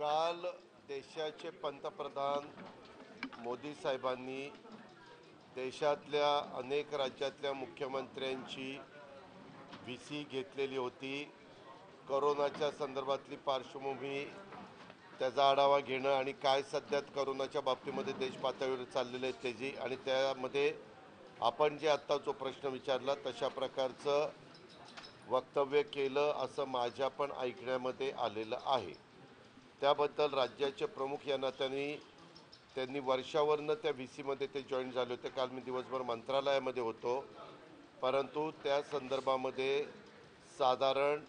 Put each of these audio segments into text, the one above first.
काल देशाचे पंतप्रधान मोदी साहेबांनी देशातल्या अनेक राज्यातल्या मुख्यमंत्र्यांची व्हीसी घेतलेली होती. कोरोनाच्या संदर्भातली पार्श्वभूमी, त्याचा आढावा घेणं आणि काय सध्या कोरोनाच्या बाबतीमध्ये देश पातळीवर चाललेले आहेत त्याची, आणि त्यामध्ये आपण जे आत्ता जो प्रश्न विचारला तशा प्रकारचं वक्तव्य केलं असं माझ्या पण ऐकण्यामध्ये आलेलं आहे. त्याबद्दल राज्याचे प्रमुख या नात्याने त्यांनी वर्षावरनं त्या व्हीसीमध्ये ते जॉईन झाले होते. काल मी दिवसभर मंत्रालयामध्ये होतो, परंतु त्या संदर्भामध्ये साधारण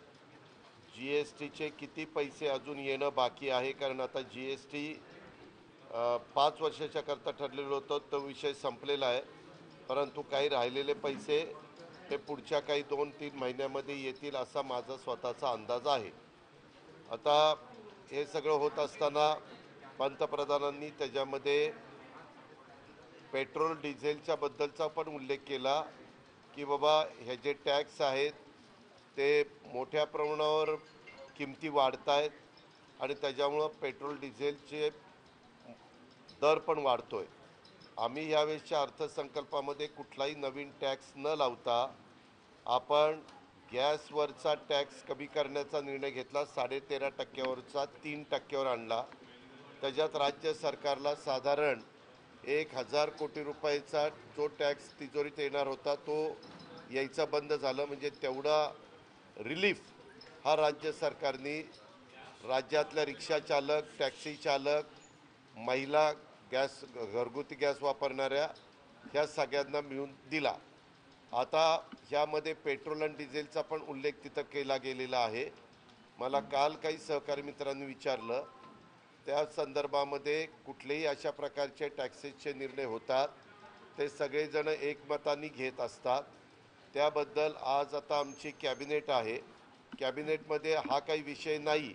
GSTचे किती पैसे अजून येणं बाकी आहे, कारण आता GST 5 वर्षाच्या करता ठरलेलं होतं, तो विषय संपलेला आहे. परंतु काही राहिलेले पैसे हे पुढच्या काही 2-3 महिन्यामध्ये येतील असा माझा स्वतःचा अंदाज आहे. आता हे सगळं होत असताना पंतप्रधानांनी त्याच्यामध्ये पेट्रोल डिझेलच्या बद्दलचा पण उल्लेख केला की बाबा हे जे टॅक्स आहेत ते मोठ्या प्रमाणावर किमती वाढत आहेत आणि त्याच्यामुळं पेट्रोल डिझेलचे दर पण वाढतोय. आम्ही यावेळेसच्या अर्थसंकल्पामध्ये कुठलाही नवीन टॅक्स न लावता आपण गॅसवरचा टॅक्स कमी करण्याचा निर्णय घेतला. 13.5%वरचा 3%वर आणला. त्याच्यात राज्य सरकारला साधारण 1,000 कोटी रुपयाचा जो टॅक्स तिजोरीत येणार होता तो यायचा बंद झालं. म्हणजे तेवढा रिलीफ हा राज्य सरकारने राज्यातल्या रिक्षा चालक, टॅक्सी चालक, महिला, गॅस घरगुती गॅस वापरणाऱ्या ह्या सगळ्यांना मिळून दिला. आता ह्यामध्ये पेट्रोल आणि डिझेलचा पण उल्लेख तिथं केला गेलेला आहे. मला काल काही सहकारी मित्रांनी विचारलं, त्या संदर्भामध्ये कुठलेही अशा प्रकारचे टॅक्सेसचे निर्णय होतात ते सगळेजण एकमताने घेत असतात. त्याबद्दल आज आता आमची कॅबिनेट आहे. कॅबिनेटमध्ये हा काही विषय नाही,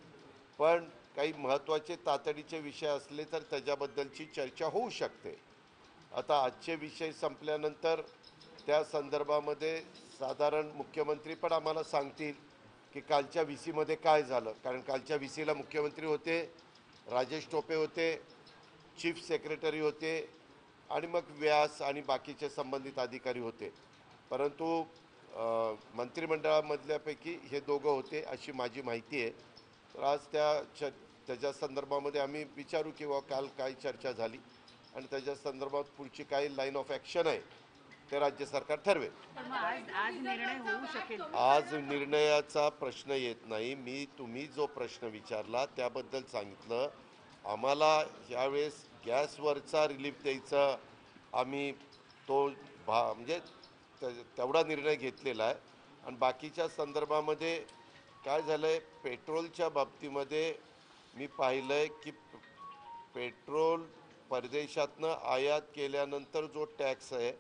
पण काही महत्त्वाचे तातडीचे विषय असले तर त्याच्याबद्दलची चर्चा होऊ शकते. आता आजचे विषय संपल्यानंतर त्या संदर्भामध्ये साधारण मुख्यमंत्री पण आम्हाला सांगतील की कालच्या व्हीसीमध्ये काय झालं, कारण कालच्या व्हीसीला मुख्यमंत्री होते, राजेश टोपे होते, चीफ सेक्रेटरी होते आणि मग व्यास आणि बाकीचे संबंधित अधिकारी होते. परंतु मंत्रिमंडळामधल्यापैकी हे दोघं होते अशी माझी माहिती आहे. तर आज त्याच्या संदर्भामध्ये आम्ही विचारू किंवा काल काय चर्चा झाली आणि त्याच्या संदर्भात पुढची काय लाईन ऑफ ॲक्शन आहे ते राज्य सरकार ठरवेल. आज निर्णयाचा प्रश्न येत नाही. तुम्ही जो प्रश्न विचारला त्याबद्दल सांगितलं. आम्हाला यावेळेस गॅसवरचा रिलीफ द्यायचा आम्ही तो म्हणजे तेवढा निर्णय घेतलेला आहे. आणि बाकीच्या संदर्भामध्ये काय झालं आहे, पेट्रोलच्या बाबतीमध्ये मी पाहिलं आहे की पेट्रोल परदेशातनं आयात केल्यानंतर जो टॅक्स आहे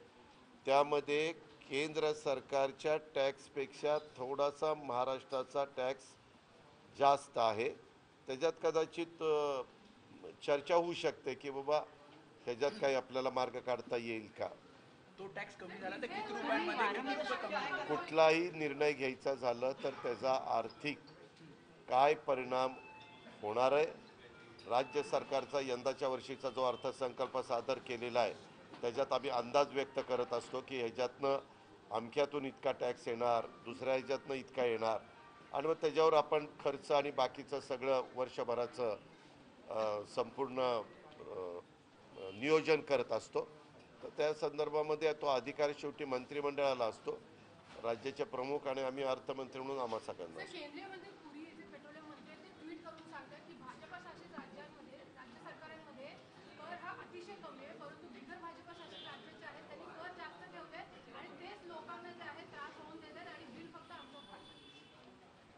त्यामध्ये केंद्र सरकारच्या टॅक्सपेक्षा थोडासा महाराष्ट्राचा टॅक्स जास्त आहे. त्याच्यात कदाचित चर्चा होऊ शकते की बाबा ह्याच्यात काही आपल्याला मार्ग काढता येईल का. तो टॅक्स कमी झाला तर किती रुपयांमध्ये कुठलाही निर्णय घ्यायचा झाला तर त्याचा आर्थिक काय परिणाम होणार आहे. राज्य सरकारचा यंदाच्या वर्षीचा जो अर्थसंकल्प सादर केलेला आहे त्याच्यात आम्ही अंदाज व्यक्त करत असतो की ह्याच्यातनं अमक्यातून इतका टॅक्स येणार, दुसऱ्या ह्याच्यातनं इतका येणार, आणि मग त्याच्यावर आपण खर्च आणि बाकीचं सगळं वर्षभराचं संपूर्ण नियोजन करत असतो. तर त्या संदर्भामध्ये तो अधिकार शेवटी मंत्रिमंडळाला असतो, राज्याचे प्रमुख आणि आम्ही अर्थमंत्री म्हणून आम्हा सगळ्यांना.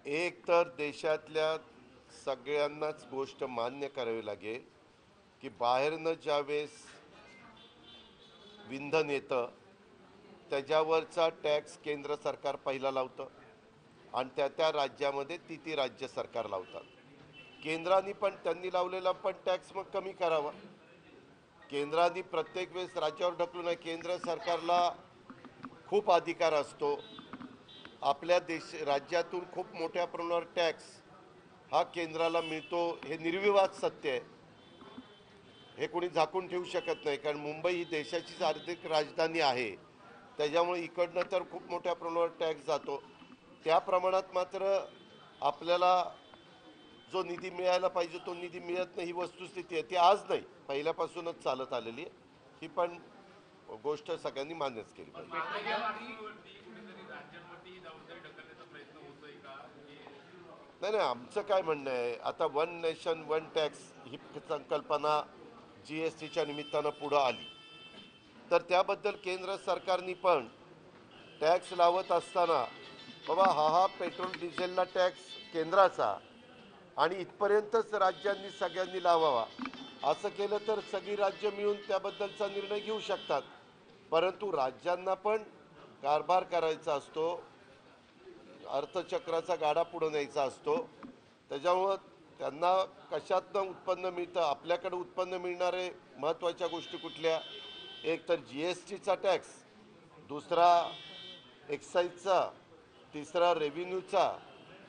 एक तर देशातल्या सगळ्यांनाच गोष्ट मान्य करावी लागेल की बाहेरनं ज्यावेळेस इंधन येतं त्याच्यावरचा टॅक्स केंद्र सरकार पहिला लावतं आणि त्या राज्यामध्ये ती राज्य सरकार लावतात. केंद्राने पण त्यांनी लावलेला पण टॅक्स मग कमी करावा. केंद्राने प्रत्येक वेळेस राज्यावर ढकलू नये. केंद्र सरकारला खूप अधिकार असतो. आपल्या राज्यातून खूप मोठ्या प्रमाणावर टॅक्स हा केंद्राला मिळतो हे निर्विवाद सत्य आहे. हे कोणी झाकून ठेवू शकत नाही, कारण मुंबई ही देशाचीच आर्थिक राजधानी आहे. त्याच्यामुळे इकडनं तर खूप मोठ्या प्रमाणावर टॅक्स जातो. त्या प्रमाणात मात्र आपल्याला जो निधी मिळायला पाहिजे तो निधी मिळत नाही, ही वस्तुस्थिती आहे. ती आज नाही, पहिल्यापासूनच चालत आलेली आहे. ही पण गोष्ट सगळ्यांनी मान्यच केली पाहिजे. नाही नाही, आमचं काय म्हणणं आहे, आता वन नेशन वन टॅक्स ही संकल्पना GSTच्या निमित्तानं पुढं आली, तर त्याबद्दल केंद्र सरकारने पण टॅक्स लावत असताना बाबा हा पेट्रोल डिझेलला टॅक्स केंद्राचा आणि इथपर्यंतच राज्यांनी सगळ्यांनी लावावा, असं केलं तर सगळी राज्य मिळून त्याबद्दलचा निर्णय घेऊ शकतात. परंतु राज्यांना पण कारभार करायचा असतो, अर्थचक्राचा गाडा पुढे न्यायचा असतो. त्याच्यामुळं त्यांना कशातनं उत्पन्न मिळतं, आपल्याकडे उत्पन्न मिळणारे महत्त्वाच्या गोष्टी कुठल्या, एक तर GSTचा टॅक्स, दुसरा एक्साईजचा, तिसरा रेव्हेन्यूचा,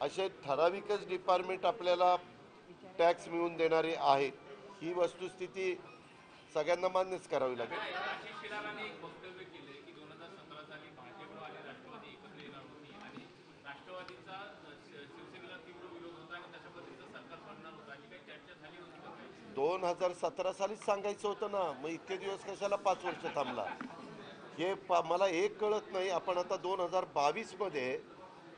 असे ठराविकच डिपार्टमेंट आपल्याला टॅक्स मिळवून देणारे आहेत. ही वस्तुस्थिती सगळ्यांना मान्यच करावी लागेल. दोन 2017 सालीच सांगायचं होतं ना, मग इतके दिवस कशाला 5 वर्ष थांबला? हे मला एक कळत नाही. आपण आता 2022 मध्ये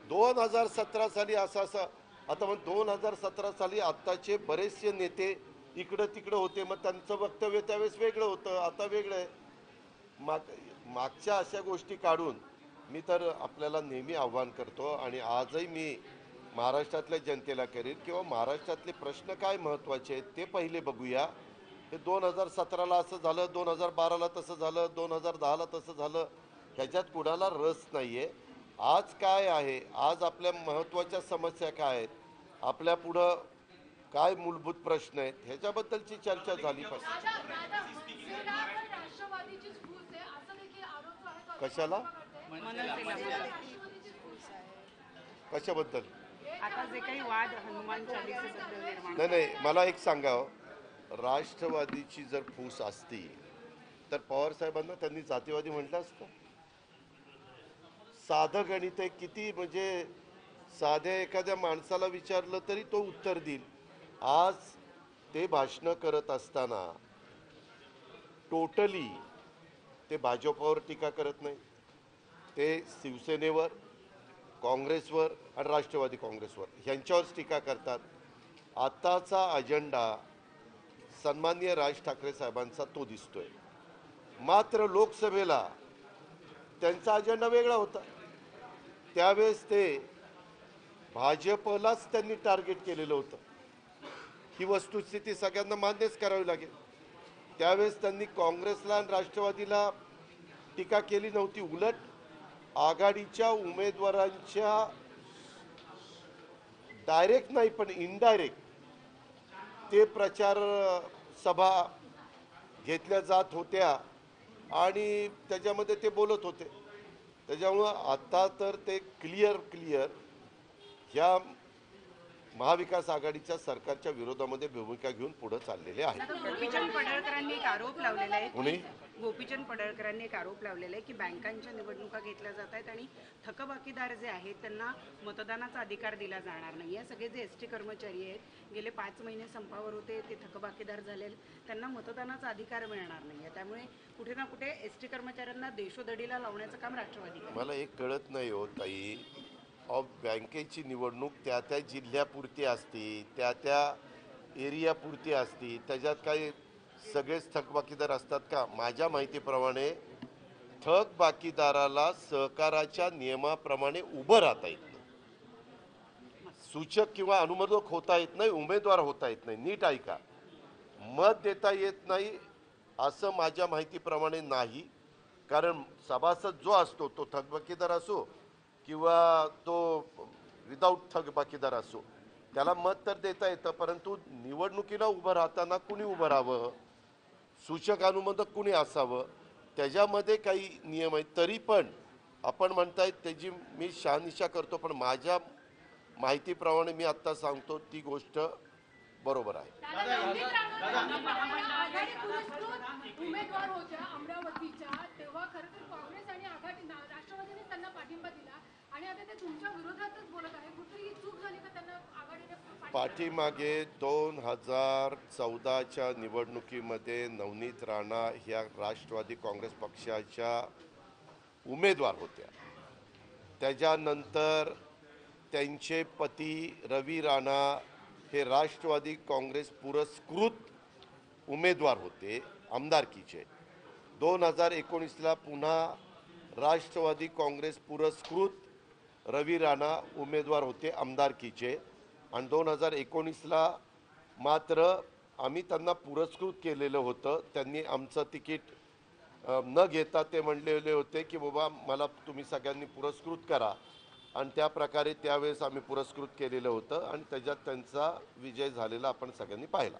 2017 साली असं आता मग 2017 साली आत्ताचे बरेचसे नेते इकडं तिकडं होते, मग त्यांचं वक्तव्य त्यावेळेस वेगळं होतं, आता वेगळं आहे. मागच्या अशा गोष्टी काढून मी तर आपल्याला नेहमी आव्हान करतो आणि आजही मी महाराष्ट्रातल्या जनतेला करीन किंवा महाराष्ट्रातले प्रश्न काय महत्त्वाचे आहेत ते पहिले बघूया. हे 2017ला असं झालं, 2012ला तसं झालं, 2010ला तसं झालं, ह्याच्यात कुणाला रस नाही आहे. आज काय आहे, आज आपल्या महत्त्वाच्या समस्या काय आहेत, आपल्या पुढं काय मूलभूत प्रश्न आहेत, ह्याच्याबद्दलची चर्चा झाली पाहिजे. कशाला, कशाबद्दल? आता जे काही वाद हनुमान चालीसेबद्दल निर्माण नाही नाही, मला एक सांगावं, राष्ट्रवादीची जर फूस असती तर पवार साहेबांना त्यांनी जातीवादी म्हटलं असतं. साधं गणित आहे, किती म्हणजे साध्या एखाद्या माणसाला विचारलं तरी तो उत्तर देईल. आज ते भाषणं करत असताना टोटली ते भाजपवर टीका करत नाही, ते शिवसेनेवर, काँग्रेसवर आणि राष्ट्रवादी काँग्रेसवर ह्यांच्यावरच टीका करतात. आत्ताचा अजेंडा सन्माननीय राज ठाकरे साहेबांचा तो दिसतोय, मात्र लोकसभेला त्यांचा अजेंडा वेगळा होता. त्यावेळेस ते भाजपलाच त्यांनी टार्गेट केलेलं होतं. ही वस्तुस्थिती सगळ्यांना मान्यच करावी लागेल. त्यावेळेस त्यांनी काँग्रेसला आणि राष्ट्रवादीला टीका केली नव्हती, उलट आघाडीच्या उमेदवारांच्या डायरेक्ट नाही पण इनडायरेक्ट ते प्रचार सभा घेतल्या जात होत्या आणि त्याच्यामध्ये ते बोलत होते. त्याच्यामुळं आता तर ते क्लिअर ह्या महाविकास आघाडीच्या सरकारच्या विरोधामध्ये भूमिका घेऊन पुढे चाललेले आहेत. गोपीचंद पडळकरांनी एक आरोप लावलेला आहे कोणी? गोपीचंद पडळकरांनी एक आरोप लावलेला आहे की बँकांच्या निवडणुका घेतल्या जात आहेत आणि थकबाकीदार जे आहेत त्यांना मतदानाचा अधिकार दिला जाणार नाही. या सगळे जे ST कर्मचारी आहेत गेले 5 महिने संपावर होते, ते थकबाकीदार झाले, त्यांना मतदानाचा अधिकार मिळणार नाही. त्यामुळे कुठे ना कुठे ST कर्मचाऱ्यांना देशोधडीला लावण्याचं काम राष्ट्रवादी करते. मला एक कळत नाही हो ताई, बँकेची निवडणूक त्या त्या जिल्ह्यापुरती असती, त्या त्या एरियापुरती असती, त्याच्यात काही सगळेच थकबाकीदार असतात का? माझ्या माहितीप्रमाणे थकबाकीदाराला सहकाराच्या नियमाप्रमाणे उभं राहता येत नाही, सूचक किंवा अनुमोदक होता येत नाही, उमेदवार होता येत नाही. नीट ऐका, मत देता येत नाही असं माझ्या माहितीप्रमाणे नाही. कारण सभासद जो असतो तो थकबाकीदार असो किंवा तो विदाऊट थकबाकीदार असो, त्याला मत तर देता येतं, परंतु निवडणुकीला उभं राहताना कुणी उभं राहावं, सूचक अनुमोदक कुणी असावं, त्याच्यामध्ये काही नियम आहेत. तरी पण आपण म्हणतायत त्याची मी शहानिशा करतो, पण माझ्या माहितीप्रमाणे मी आत्ता सांगतो ती गोष्ट बरोबर आहे. आघाडी पुरस्कृत उमेदवार होत्या अमरावतीच्या, तेव्हा खरं तर काँग्रेस आणि आघाडी राष्ट्रवादीने त्यांना पाठिंबा दिला आणि आता ते तुमच्या विरोधातच बोलत आहे. कुठेतरी ही चूक झाली का त्यांना आघाडीने पाठीमागे 2014च्या निवडणुकीमध्ये नवनीत राणा ह्या राष्ट्रवादी काँग्रेस पक्षाच्या उमेदवार होत्या. त्याच्यानंतर त्यांचे पती रवी राणा हे राष्ट्रवादी काँग्रेस पुरस्कृत उमेदवार होते आमदारकीचे. 2019ला पुन्हा राष्ट्रवादी काँग्रेस पुरस्कृत रवी राणा उमेदवार होते आमदारकीचे आणि 2019ला मात्र आम्ही त्यांना पुरस्कृत केलेलं होतं. त्यांनी आमचं तिकीट न घेता ते म्हणलेले होते की बाबा मला तुम्ही सगळ्यांनी पुरस्कृत करा आणि त्या प्रकारे त्यावेळेस आम्ही पुरस्कृत केलेलं होतं आणि त्याच्यात त्यांचा विजय झालेला आपण सगळ्यांनी पाहिला.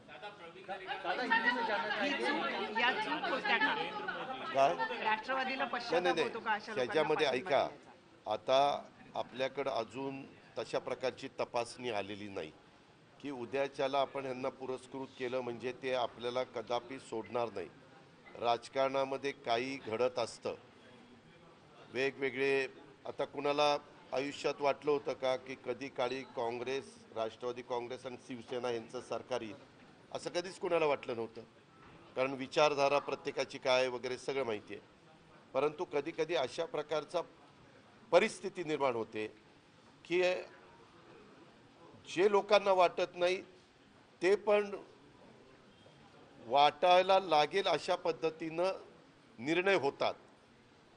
या चूक होत्या का? काय राष्ट्रवादीला नाही पश्चाताप नाही होतो का अशा नाही, लोकांना त्याच्यामध्ये पाठिंबा ऐका, देण्याचा? आता आपल्याकडं अजून तशा प्रकारची तपासणी आलेली नाही की उद्याच्याला आपण ह्यांना पुरस्कृत केलं म्हणजे ते आपल्याला कदापि सोडणार नाही. राजकारणामध्ये काही घडत असतं वेगवेगळे. आता कुणाला आयुष्यात वाटलं होतं का की कधी काळी काँग्रेस, राष्ट्रवादी काँग्रेस आणि शिवसेना यांचं सरकार येईल? असं कधीच कुणाला वाटलं नव्हतं, कारण विचारधारा प्रत्येकाची काय वगैरे सगळं माहिती आहे. परंतु कधी कधी अशा प्रकारचा परिस्थिती निर्माण होते की जे लोकांना वाटत नाही ते पण वाटायला लागेल अशा पद्धतीनं निर्णय होतात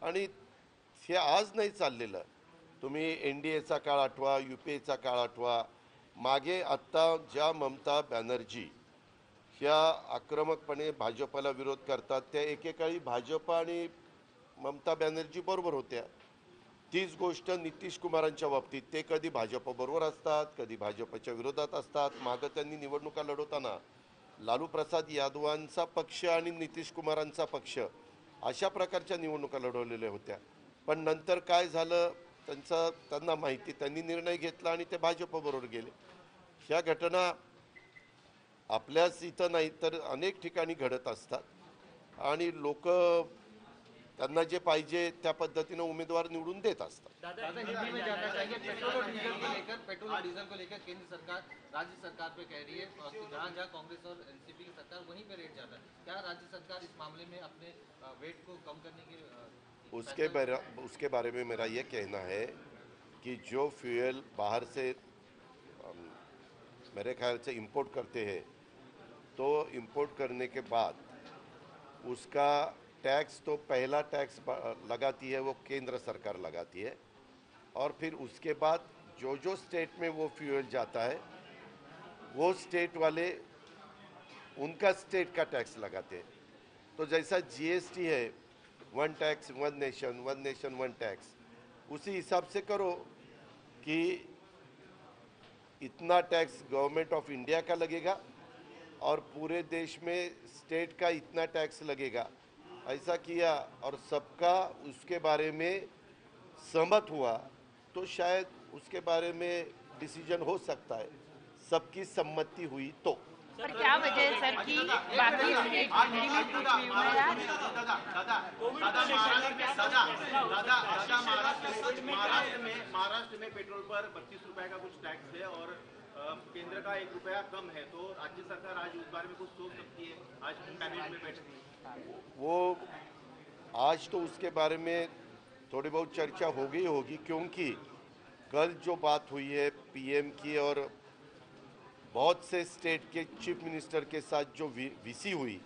आणि हे आज नाही चाललेलं. तुम्ही NDAचा काळ आठवा, UPAचा काळ आठवा. मागे आत्ता ज्या ममता बॅनर्जी ह्या आक्रमकपणे भाजपला विरोध करतात त्या एकेकाळी भाजप आणि ममता बॅनर्जी बरोबर होत्या. तीच गोष्ट नितीश कुमारांच्या बाबतीत, ते कधी भाजपबरोबर असतात, कधी भाजपच्या विरोधात असतात. मागं त्यांनी निवडणुका लढवताना लालू प्रसाद यादवांचा पक्ष आणि नितीश कुमारांचा पक्ष अशा प्रकारच्या निवडणुका लढवलेल्या होत्या. पण नंतर काय झालं त्यांना माहिती, त्यांनी निर्णय घेतला आणि ते भाजपबरोबर गेले. ह्या घटना आपल्याच इथं नाही तर अनेक ठिकाणी घडत असतात आणि लोक त्यांना जे पाहिजे त्या पद्धतीनं उमेदवार निवडून देत असतात. दादा हिंदी में जानना चाहिए, पेट्रोल और डीजल को लेकर केंद्र सरकार राज्य सरकार पे कह रही है कि जहाँ जहाँ कांग्रेस और एनसीपी की सरकार वहीं पे रेट ज्यादा है. क्या राज्य सरकार इस मामले में अपने वेट को कम करने के उसके बारे में मेरा ये कहना है कि जो फ्यूल बाहर से मेरे ख्याल से इंपोर्ट करते हैं तो इंपोर्ट करने के बाद उसका टैक्स, तो पहला टैक्स लगाती है वो केंद्र सरकार लगाती है और फिर उसके बाद जो जो स्टेट में वो फ्यूल जाता है वो स्टेट वाले उनका स्टेट का टैक्स लगाते हैं. तो जैसा GST है, one tax one nation one tax, उसी हिसाब से करो कि इतना टैक्स गवर्नमेंट ऑफ इंडिया का लगेगा और पूरे देश में स्टेट का इतना टैक्स लगेगा. ऐसा किया और सबका उसके बारे में सहमत हुआ तो शायद उसके बारे में डिसीजन हो सकता है, सबकी सम्मति हुई तो. पर क्या वजह है सर कि बाकी स्टेट हिंदी में कुछ भी हुआ है? महाराष्ट्र में पेट्रोल पर 32 रुपए का कुछ टैक्स है और केंद्र का 1 रुपया कम है, तो राज्य सरकार आज उस बारे में कुछ सोच सकती है. आज कैबिनेट में बैठती है वो आज तो उसके बारे में थोड़ी बहुत चर्चा होगी क्योंकि कल जो बात हुई है PM की और बहुत से स्टेट के चीफ मिनिस्टर के साथ जो VC हुई,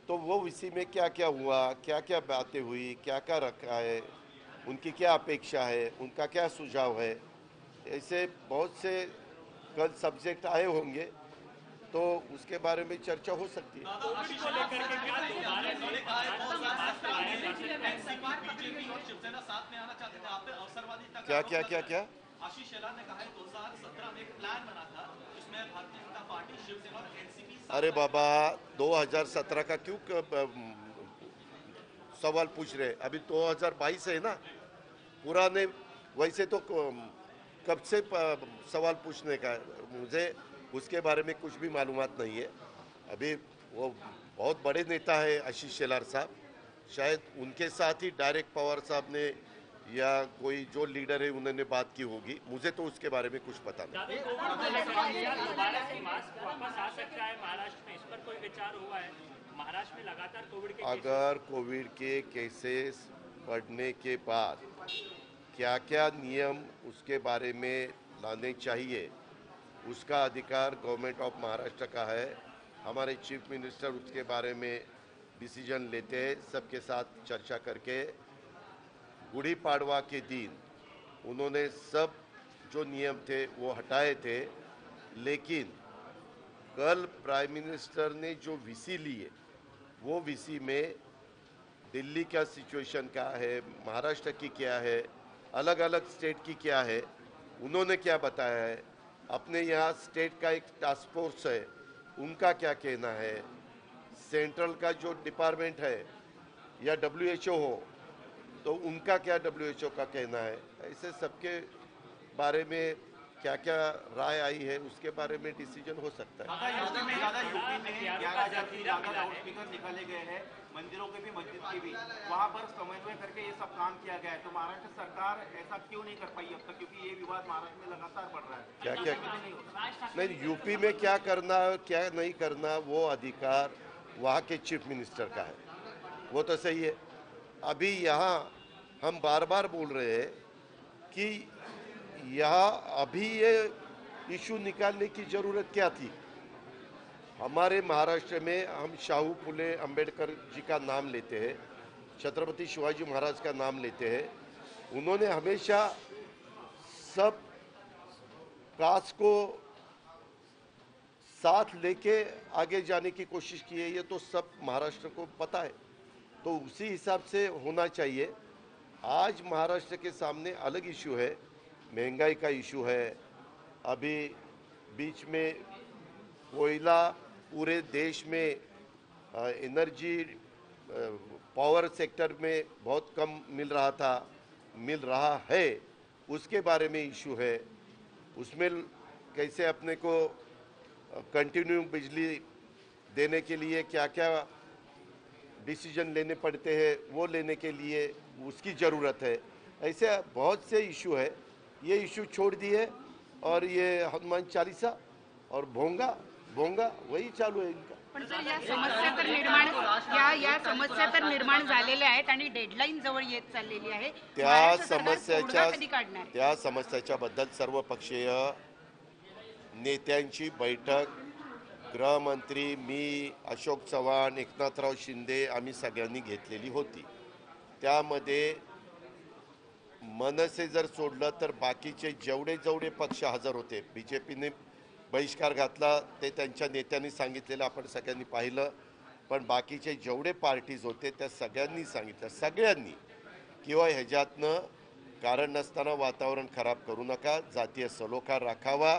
तो वो VC में क्या क्या हुआ, क्या क्या बातें हुई, क्या क्या रखा है, उनकी क्या अपेक्षा है, उनका क्या सुझाव है, ऐसे बहुत से कल सब्जेक्ट आए होंगे तो उसके बारे में चर्चा हो सकती है. क्या क्या क्या क्या आशीष शेलार ने कहा है 2017 में एक प्लान बना था जिसमें भारतीय जनता पार्टी, शिवसेना और एनसीपी. अरे बाबा 2017 का क्यों सवाल पूछ रहे? अभी 2022 है ना. पुराने वैसे तो कब से सवाल पूछने का है? मुझे उसके बारे में कुछ भी मालूमात नहीं है। अभी वो बहुत बड़े नेता है आशीष शेलार साहब, शायद उनके साथ ही डायरेक्ट पवार साहब ने या कोई जो लीडर है उन्होंने बात की होगी, मुझे तो उसके बारे में कुछ पता नहीं। दोबारा से मास्क वापस आ सकता है महाराष्ट्र में, इस पर कोई विचार हुआ है? महाराष्ट्र में लगातार कोविड के अगर कोविड के केसेस बढ़ने के बाद क्या क्या नियम उसके बारे में लाने चाहिए, उसका अधिकार गवर्नमेंट ऑफ महाराष्ट्र का है। हमारे चीफ मिनिस्टर उसके बारे में डिसीजन लेते हैं, सबके साथ चर्चा करके। गुड़ी पाड़वा के दिन उन्होंने सब जो नियम थे वो हटाए थे, लेकिन कल प्राइम मिनिस्टर ने जो वीसी लिए वो वीसी में दिल्ली का सिचुएशन क्या है, महाराष्ट्र की क्या है, अलग अलग स्टेट की क्या है, उन्होंने क्या बताया है, अपने यहाँ स्टेट का एक टास्क फोर्स है उनका क्या कहना है, सेंट्रल का जो डिपार्टमेंट है या WHO हो तो उनका क्या WHO का कहना है, ऐसे सबके बारे में क्या क्या राय आई है उसके बारे में डिसीजन हो सकता है। यूपी में 11,000 से ज्यादा लाउड स्पीकर निकाले गए हैं, मंदिरों के भी मस्जिद के भी, वहां पर समन्वय करके ये सब काम किया गया है। तो महाराष्ट्र सरकार ऐसा क्यों नहीं कर पाई अब तक, क्योंकि ये विवाद महाराष्ट्र में लगातार बढ़ रहा है? क्या क्या नहीं, यूपी में क्या करना क्या नहीं करना वो अधिकार वहाँ के चीफ मिनिस्टर का है, वो तो सही है। अभी यहाँ हम बार बार बोल रहे हैं कि यहाँ अभी ये इशू निकालने की ज़रूरत क्या थी। हमारे महाराष्ट्र में हम शाहू फुले अंबेडकर जी का नाम लेते हैं, छत्रपति शिवाजी महाराज का नाम लेते हैं। उन्होंने हमेशा सब कास्ट को साथ लेके आगे जाने की कोशिश की है, ये तो सब महाराष्ट्र को पता है, तो उसी हिसाब से होना चाहिए। आज महाराष्ट्र के सामने अलग इशू है, महंगाई का इशू है, अभी बीच में कोयला पूरे देश में एनर्जी पावर सेक्टर में बहुत कम मिल रहा है, उसके बारे में इशू है। उसमें कैसे अपने को कंटिन्यू बिजली देने के लिए क्या क्या डिसीजन लेने पड़ते हैं वो लेने के लिए उसकी ज़रूरत है। ऐसे बहुत से इशू है, ये इशू छोड़ दिए और ये हनुमान चालीसा और भोंगा वही चालू आहे इनका। पण सर या समस्या तर निर्माण झालेल्या आहेत आणि डेडलाईन जवळ येत चाललेली आहे। त्या समस्याच्या बद्दल सर्वपक्षीय नेत्यांची बैठक गृहमंत्री, मी, अशोक चव्हाण, एकनाथराव शिंदे आम्ही सगळ्यांनी घेतलेली होती। त्यामध्ये मनसे जर सोडलं तर बाकीचे जेवढे पक्ष हजर होते, बीजेपीने बहिष्कार घातला ते त्यांच्या नेत्यांनी सांगितलेलं आपण सगळ्यांनी पाहिलं, पण बाकीचे जेवढे पार्टीज होते त्या सगळ्यांनी सांगितलं, सगळ्यांनी किंवा ह्याच्यातनं कारण नसताना वातावरण खराब करू नका, जातीय सलोखा राखावा,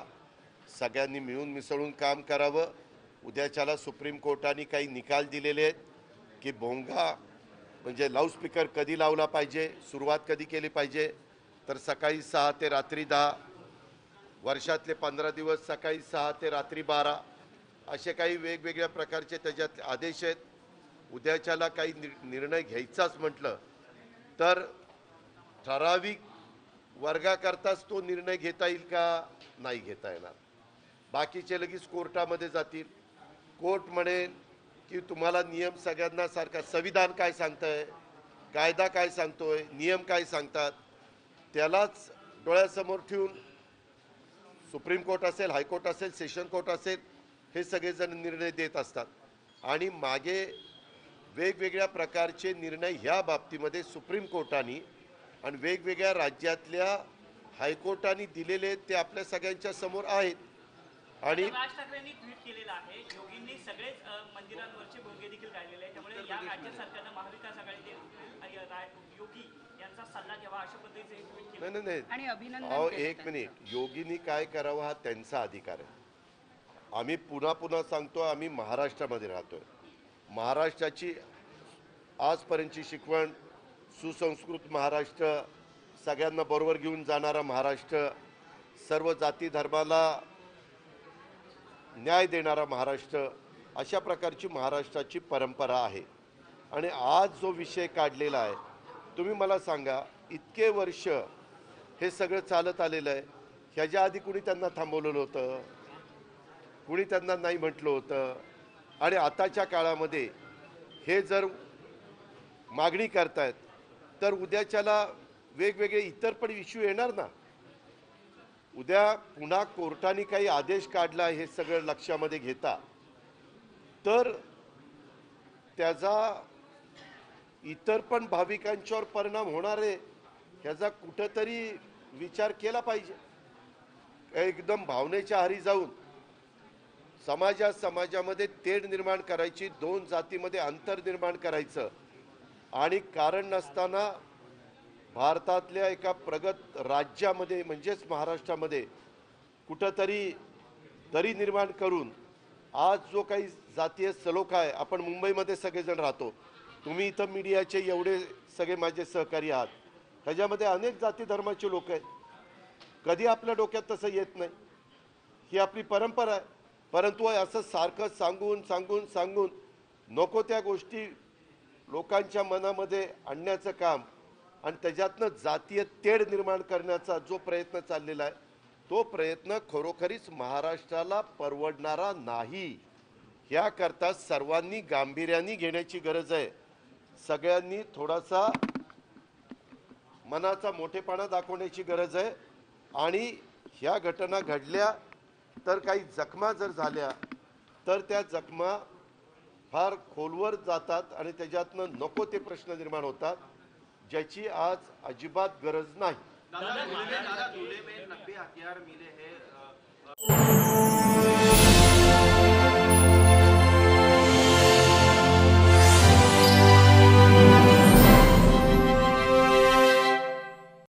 सगळ्यांनी मिळून मिसळून काम करावं। उद्याच्याला सुप्रीम कोर्टाने काही निकाल दिलेले आहेत की भोंगा म्हणजे लाऊडस्पीकर कधी लावला पाहिजे, सुरुवात कधी केली पाहिजे, तर सकाळी 6 ते रात्री 10, वर्षातले 15 दिवस सकाळी 6 ते रात्री 12, असे काही वेगवेगळ्या प्रकारचे त्याच्यात आदेश आहेत। उद्याच्याला काही निर्णय घ्यायचाच म्हटलं तर ठराविक वर्गाकरताच तो निर्णय घेता येईल का, नाही घेता येणार। बाकीचे लगेच कोर्टामध्ये जातील, कोर्ट म्हणेल की तुम्हाला नियम सगळ्यांना सारखा, संविधान काय सांगतंय, कायदा काय सांगतोय, नियम काय सांगतात, त्यालाच डोळ्यासमोर ठेवून सुप्रीम कोर्ट असेल, हायकोर्ट असेल, सेशन कोर्ट असेल, हे सगळेजण निर्णय देत असतात। आणि मागे वेगवेगळ्या प्रकारचे निर्णय ह्या बाबतीमध्ये सुप्रीम कोर्टाने आणि वेगवेगळ्या राज्यातल्या हायकोर्टाने दिलेले ते आपल्या सगळ्यांच्या समोर आहेत। आणि राज ठाकरेंनी ट्विट केलेलं आहे, योगींनी सगळेच मंदिरांवरचे भोंगे देखील काढलेले आहे, त्यामुळे या राज्य सरकारनं महाविकास आघाडीतील योगी यांचा सल्ला घ्यावा अशा पद्धतीचे ट्विट केले। नाही आणि अभिनंदन अहो केलं एक मिनिट, योगींनी काय करावं हा त्यांचा अधिकार आहे। आम्ही पुन्हा सांगतो, आम्ही महाराष्ट्रामध्ये राहतोय, महाराष्ट्राची आजपर्यंतची शिकवण, सुसंस्कृत महाराष्ट्र, सगळ्यांना बरोबर घेऊन जाणारा महाराष्ट्र, सर्व जाती धर्माला न्याय देणारा महाराष्ट्र, अशा प्रकारची महाराष्ट्राची परंपरा आहे. आणि आज जो विषय काढलेला आहे, तुम्ही मला सांगा, इतके वर्ष हे सगळं चालत आलेलं आहे, ह्याच्या आधी कुणी त्यांना थांबवलेलं होतं? कुणी त्यांना नाही म्हटलं होतं? आणि आताच्या काळामध्ये हे जर मागणी करतायत तर उद्याच्याला वेगवेगळे इतर पण इश्यू येणार ना. उद्या पुन्हा कोर्टाने काही आदेश काढला हे सगळं लक्षामध्ये घेता तर त्याचा इतर पण भाविकांच्यावर परिणाम होणार आहे, ह्याचा कुठंतरी विचार केला पाहिजे. एकदम भावनेच्या आहारी जाऊन समाजामध्ये तेढ निर्माण करायची, दोन जातीमध्ये अंतर निर्माण करायचं आणि कारण नसताना भारतातल्या एका प्रगत राज्यामध्ये म्हणजेच महाराष्ट्रामध्ये कुठंतरी दरी निर्माण करून आज जो काही जातीय सलोखा आहे, आपण मुंबईमध्ये सगळेजण राहतो, तुम्ही इथं मीडियाचे एवढे सगळे माझे सहकारी आहात, ह्याच्यामध्ये अनेक जाती धर्माचे लोक आहेत. कधी आपल्या डोक्यात तसं येत नाही, ही आपली परंपरा आहे. परंतु असं सारखं सांगून नको त्या गोष्टी लोकांच्या मनामध्ये आणण्याचं काम आणि त्याच्यातनं जातीय तेढ निर्माण करण्याचा जो प्रयत्न चाललेला आहे, तो प्रयत्न खरोखरीच महाराष्ट्राला परवडणारा नाही. याकरता सर्वांनी गांभीर्याने घेण्याची गरज आहे. सगळ्यांनी थोडासा मनाचा मोठेपणा दाखवण्याची गरज आहे. आणि ह्या घटना घडल्या तर काही जखमा जर झाल्या तर त्या जखमा फार खोलवर जातात आणि त्याच्यातनं नको ते प्रश्न निर्माण होतात, ज्याची आज अजिबात गरज नाही. दादा, धुले में 90 हथियार मिले हैं.